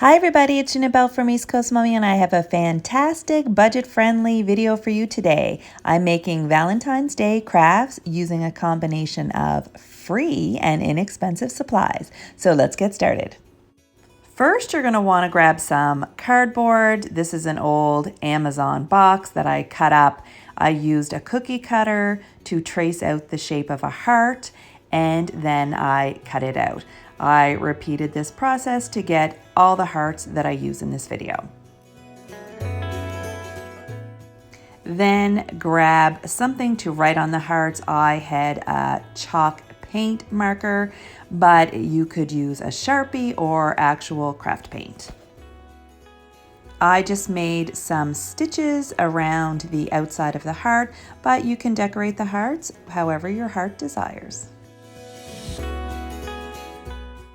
Hi everybody, it's Janabelle from East Coast Mommy, and I have a fantastic budget-friendly video for you today. I'm making Valentine's Day crafts using a combination of free and inexpensive supplies. So let's get started. First, you're going to want to grab some cardboard. This is an old Amazon box that I cut up. I used a cookie cutter to trace out the shape of a heart, and then I cut it out. I repeated this process to get all the hearts that I use in this video. Then grab something to write on the hearts. I had a chalk paint marker, but you could use a Sharpie or actual craft paint. I just made some stitches around the outside of the heart, but you can decorate the hearts however your heart desires.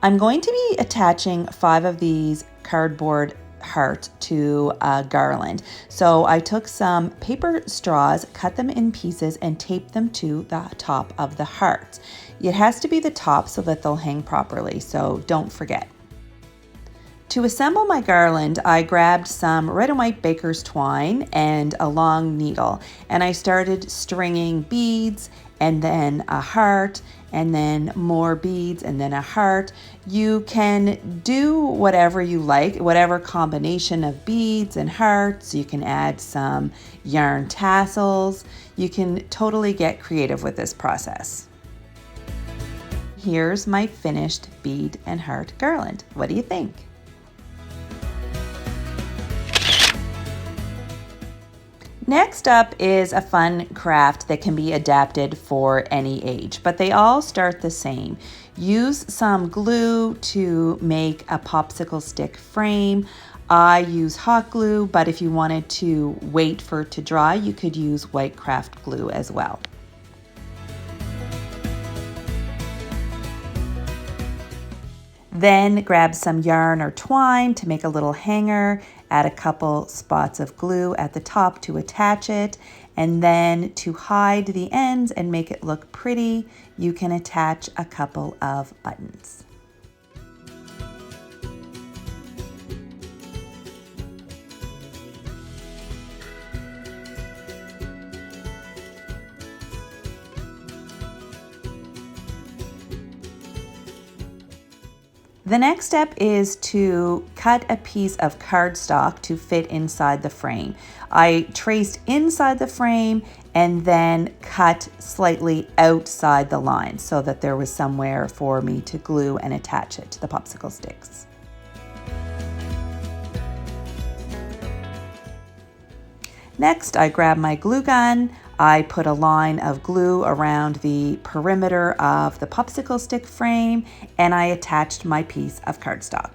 I'm going to be attaching 5 of these cardboard hearts to a garland. So I took some paper straws, cut them in pieces, and taped them to the top of the hearts. It has to be the top so that they'll hang properly, so don't forget. To assemble my garland, I grabbed some red and white baker's twine and a long needle, and I started stringing beads and then a heart and then more beads and then a heart. You can do whatever you like, whatever combination of beads and hearts. You can add some yarn tassels. You can totally get creative with this process. Here's my finished bead and heart garland. What do you think? Next up is a fun craft that can be adapted for any age, but they all start the same. Use some glue to make a popsicle stick frame. I use hot glue, but if you wanted to wait for it to dry, you could use white craft glue as well. Then grab some yarn or twine to make a little hanger, add a couple spots of glue at the top to attach it, and then to hide the ends and make it look pretty, you can attach a couple of buttons. The next step is to cut a piece of cardstock to fit inside the frame. I traced inside the frame and then cut slightly outside the line so that there was somewhere for me to glue and attach it to the popsicle sticks. Next, I grabbed my glue gun. I put a line of glue around the perimeter of the popsicle stick frame, and I attached my piece of cardstock.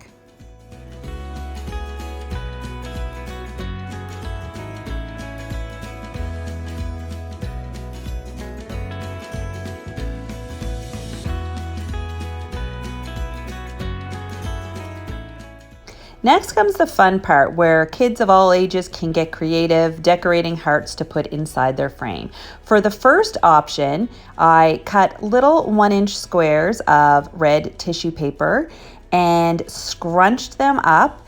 Next comes the fun part where kids of all ages can get creative decorating hearts to put inside their frame. For the first option, I cut little 1-inch squares of red tissue paper and scrunched them up,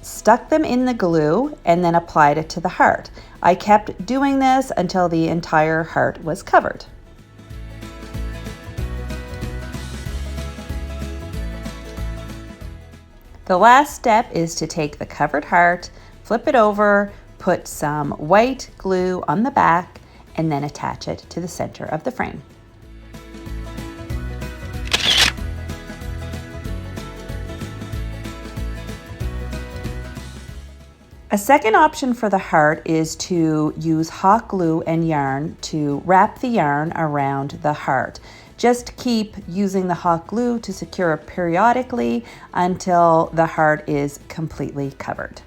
stuck them in the glue, and then applied it to the heart. I kept doing this until the entire heart was covered. The last step is to take the covered heart, flip it over, put some white glue on the back, and then attach it to the center of the frame. A second option for the heart is to use hot glue and yarn to wrap the yarn around the heart. Just keep using the hot glue to secure it periodically until the heart is completely covered.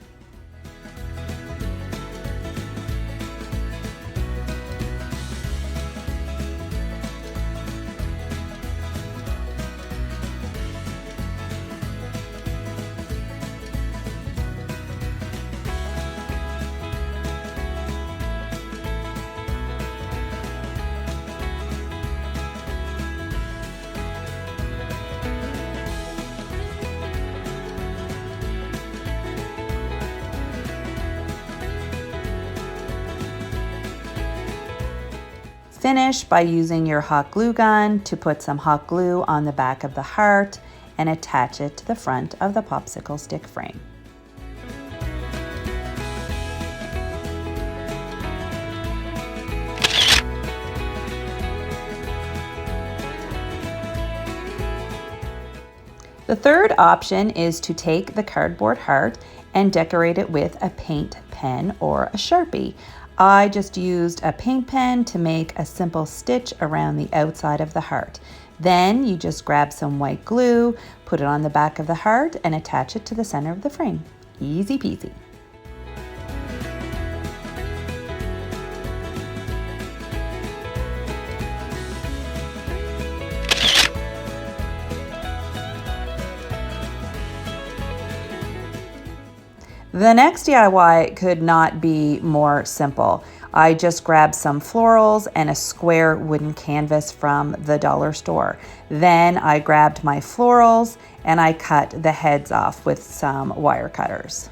Finish by using your hot glue gun to put some hot glue on the back of the heart and attach it to the front of the popsicle stick frame. The third option is to take the cardboard heart and decorate it with a paint pen or a Sharpie. I just used a paint pen to make a simple stitch around the outside of the heart. Then you just grab some white glue, put it on the back of the heart, and attach it to the center of the frame. Easy peasy. The next DIY could not be more simple. I just grabbed some florals and a square wooden canvas from the dollar store. Then I grabbed my florals and I cut the heads off with some wire cutters.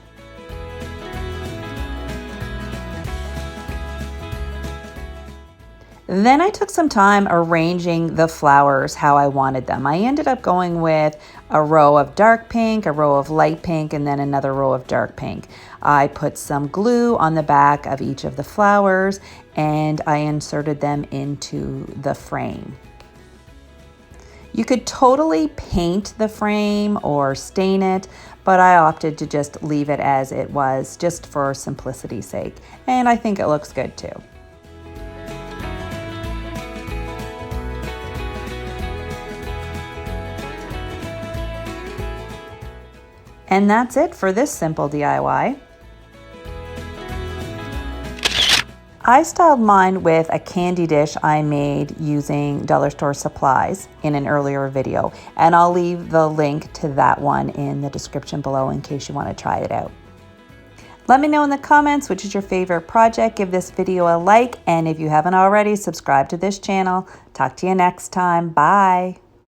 Then I took some time arranging the flowers how I wanted them. I ended up going with a row of dark pink, a row of light pink, and then another row of dark pink. I put some glue on the back of each of the flowers and I inserted them into the frame. You could totally paint the frame or stain it, but I opted to just leave it as it was, just for simplicity's sake. And I think it looks good too. And that's it for this simple DIY. I styled mine with a candy dish I made using dollar store supplies in an earlier video, and I'll leave the link to that one in the description below in case you want to try it out. Let me know in the comments which is your favorite project. Give this video a like, and if you haven't already, subscribe to this channel. Talk to you next time. Bye.